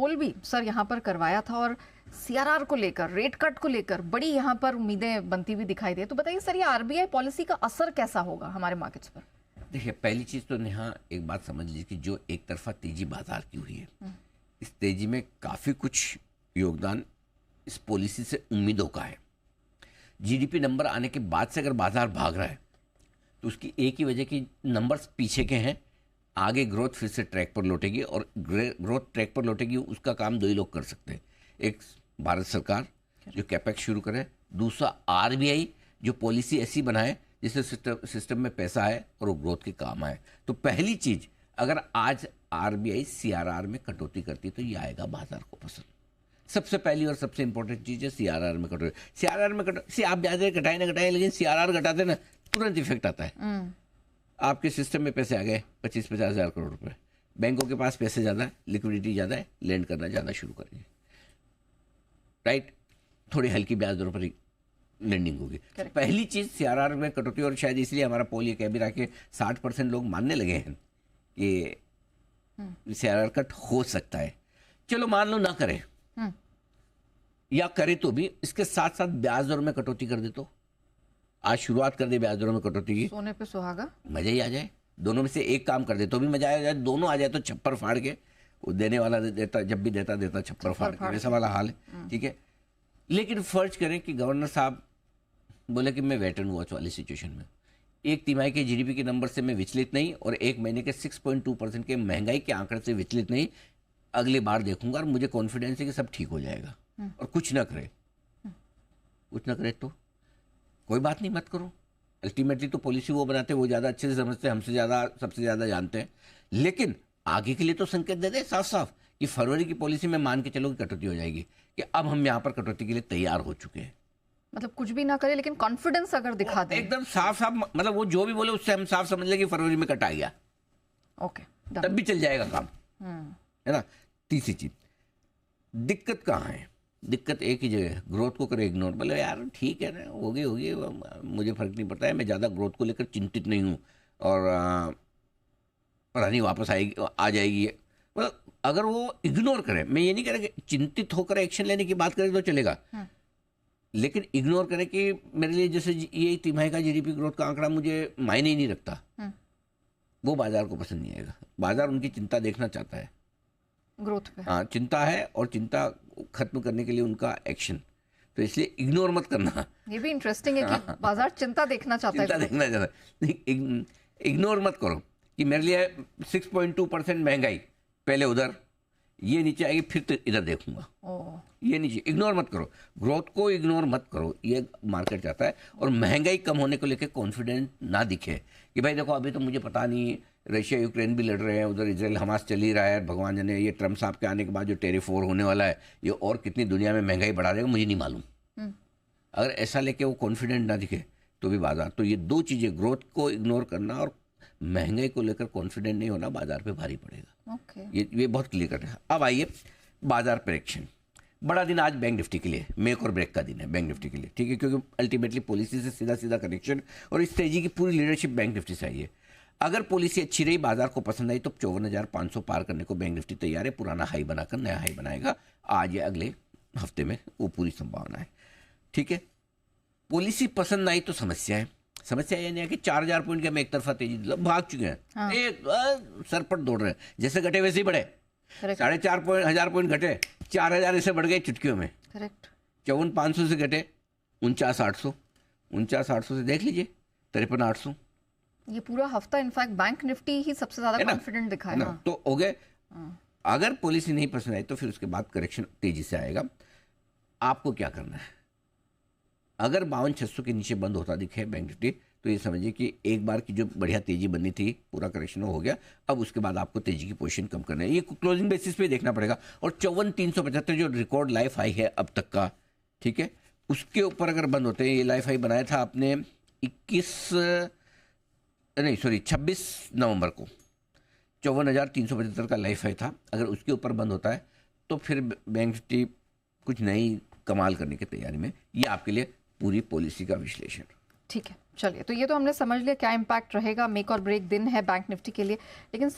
पोल भी सर यहाँ पर करवाया था और सीआरआर को लेकर, रेट कट को लेकर बड़ी यहाँ पर उम्मीदें बनती हुई दिखाई दे। तो बताइए सर, ये आरबीआई पॉलिसी का असर कैसा होगा हमारे मार्केट्स पर? देखिए, पहली चीज़ तो नेहा एक बात समझ लीजिए कि जो एक तरफा तेजी बाजार की हुई है, इस तेजी में काफ़ी कुछ योगदान इस पॉलिसी से उम्मीदों का है। जीडीपी नंबर आने के बाद से अगर बाजार भाग रहा है तो उसकी एक ही वजह कि नंबर्स पीछे के हैं, आगे ग्रोथ फिर से ट्रैक पर लौटेगी, और ग्रोथ ट्रैक पर लौटेगी उसका काम दो ही लोग कर सकते हैं। एक भारत सरकार जो कैपेक्स शुरू करे, दूसरा आरबीआई जो पॉलिसी ऐसी बनाए जिससे सिस्टम में पैसा आए और वो ग्रोथ के काम आए। तो पहली चीज, अगर आज आरबीआई सीआरआर में कटौती करती तो ये आएगा बाजार को पसंद। सबसे पहली और सबसे इंपॉर्टेंट चीज है सीआरआर में कटौती। सीआरआर में कटौती, आप ब्याज दर घटाए ना घटाए, लेकिन सीआरआर घटाते ना तुरंत इफेक्ट आता है। आपके सिस्टम में पैसे आ गए 25-50 हज़ार करोड़ रुपए, बैंकों के पास पैसे ज़्यादा है, लिक्विडिटी ज़्यादा है, लेंड करना ज़्यादा शुरू करेंगे, राइट। थोड़ी हल्की ब्याज दरों पर लेंडिंग होगी। पहली चीज़ सीआरआर में कटौती, और शायद इसलिए हमारा पोल ये कह भी रहा कि 60% लोग मानने लगे हैं कि सीआरआर कट हो सकता है। चलो मान लो ना करे, या करे तो भी इसके साथ साथ ब्याज दरों में कटौती कर दे, तो आज शुरुआत कर दे ब्याज दरों में कटौती की, सोने पे सुहागा, मजा ही आ जाए। दोनों में से एक काम कर दे तो भी मजा आ जाए, दोनों आ जाए तो छप्पर फाड़ के, वो देने वाला देता, जब भी देता छप्पर फाड़ के, वैसा वाला हाल है, ठीक है। लेकिन फर्ज करें कि गवर्नर साहब बोले कि मैं वेट एंड वॉच वाली सिचुएशन में, एक तिमाही के जीडीपी के नंबर से मैं विचलित नहीं, और एक महीने के 6.2% के महंगाई के आंकड़े से विचलित नहीं, अगली बार देखूंगा और मुझे कॉन्फिडेंस है कि सब ठीक हो जाएगा। और कुछ ना करे तो कोई बात नहीं, मत करो। अल्टीमेटली तो पॉलिसी वो बनाते हैं, वो ज़्यादा अच्छे से समझते हैं, हमसे ज़्यादा, सबसे ज़्यादा जानते हैं। लेकिन आगे के लिए तो संकेत दे दे साफ साफ कि फरवरी की पॉलिसी में मान के चलो कि कटौती हो जाएगी, कि अब हम यहाँ पर कटौती के लिए तैयार हो चुके हैं। मतलब कुछ भी ना करे लेकिन कॉन्फिडेंस अगर दिखा दे एकदम साफ साफ, मतलब वो जो भी बोले उससे हम साफ समझ लें कि फरवरी में कट आ गया, ओके, तब भी चल जाएगा काम, है ना। तीसरी चीज, दिक्कत कहाँ है? दिक्कत एक ही जगह, ग्रोथ को करे इग्नोर। बोले यार ठीक है ना, होगी मुझे फर्क नहीं पड़ता है, मैं ज़्यादा ग्रोथ को लेकर चिंतित नहीं हूँ, और पता नहीं वापस आएगी, आ जाएगी। मतलब अगर वो इग्नोर करे, मैं ये नहीं कह रहा कि चिंतित होकर एक्शन लेने की बात करें तो चलेगा, लेकिन इग्नोर करें कि मेरे लिए जैसे ये तिमाही का जीडीपी ग्रोथ का आंकड़ा मुझे मायने ही नहीं रखता, वो बाजार को पसंद नहीं आएगा। बाजार उनकी चिंता देखना चाहता है, ग्रोथ पे। हाँ, चिंता है, और चिंता खत्म करने के लिए उनका एक्शन। तो इसलिए इग्नोर मत करना। ये भी इंटरेस्टिंग है कि बाजार चिंता देखना चाहता है, चिंता देखना चाहता है। इग्नोर मत करो कि मेरे लिए 6.2% महंगाई, पहले उधर, ये नीचे आएगी फिर तो इधर देखूंगा, ये नीचे। इग्नोर मत करो, ग्रोथ को इग्नोर मत करो, ये मार्केट चाहता है। और महंगाई कम होने को लेकर कॉन्फिडेंट ना दिखे कि भाई देखो अभी तो मुझे पता नहीं, रशिया यूक्रेन भी लड़ रहे हैं, उधर इजराइल हमास चल ही रहा है, भगवान जाने ये ट्रम्प साहब के आने के बाद जो टेरिफ वॉर होने वाला है, ये और कितनी दुनिया में महंगाई बढ़ा देगा मुझे नहीं मालूम। अगर ऐसा लेके वो कॉन्फिडेंट ना दिखे तो भी बाजार, तो ये दो चीज़ें, ग्रोथ को इग्नोर करना और महंगाई को लेकर कॉन्फिडेंट नहीं होना, बाजार पे भारी पड़ेगा। ये बहुत क्लियर है। अब आइए बाजार प्रेडिक्शन। बड़ा दिन आज बैंक निफ्टी के लिए, मेक और ब्रेक का दिन है बैंक निफ्टी के लिए, ठीक है, क्योंकि अल्टीमेटली पॉलिसी से सीधा सीधा कनेक्शन, और इस तेजी की पूरी लीडरशिप बैंक निफ्टी से आई है। अगर पॉलिसी अच्छी रही, बाजार को पसंद आई, तो 54,500 पार करने को बैंक निफ्टी तैयार है, पुराना हाई बनाकर नया हाई बनाएगा आज या अगले हफ्ते में, वो पूरी संभावना है, ठीक है। पॉलिसी पसंद आई तो समस्या है, समस्या ये नहीं है कि 4,000 पॉइंट के हम एक तरफा तेजी भाग चुके हैं, हाँ। एक सर पर दौड़ रहे हैं, जैसे घटे वैसे ही बढ़े, 4,500 पॉइंट घटे, 4,000 ऐसे बढ़ गए चुटकियों में। करेक्ट। 54,500 से घटे 49,800 से देख लीजिए 53,800। ये पूरा हफ्ता इनफैक्ट बैंक निफ्टी ही सबसे ज्यादा कॉन्फिडेंट दिखा है ना, तो हो गए। अगर पॉलिसी नहीं पसंद आई तो फिर उसके बाद करेक्शन तेजी से आएगा। आपको क्या करना है? अगर 52,600 के नीचे बंद होता दिखे बैंक निफ्टी, तो ये समझिए कि एक बार की जो बढ़िया तेजी बननी थी, पूरा करेक्शन हो गया। अब उसके बाद आपको तेजी की पोजीशन कम करना है, ये क्लोजिंग बेसिस पे देखना पड़ेगा। और 54,375 जो रिकॉर्ड लाइफ हाई है अब तक का, ठीक है, उसके ऊपर अगर बंद होते हैं, ये लाइफ हाई बनाया था आपने 26 नवंबर को, 54,375 का लाइफ हाई था। अगर उसके ऊपर बंद होता है तो फिर बैंक निफ्टी कुछ नई कमाल करने की तैयारी में। ये आपके लिए पूरी पॉलिसी का विश्लेषण। ठीक है, चलिए, तो ये तो हमने समझ लिया क्या इम्पैक्ट रहेगा, मेक और ब्रेक दिन है बैंक निफ्टी के लिए। लेकिन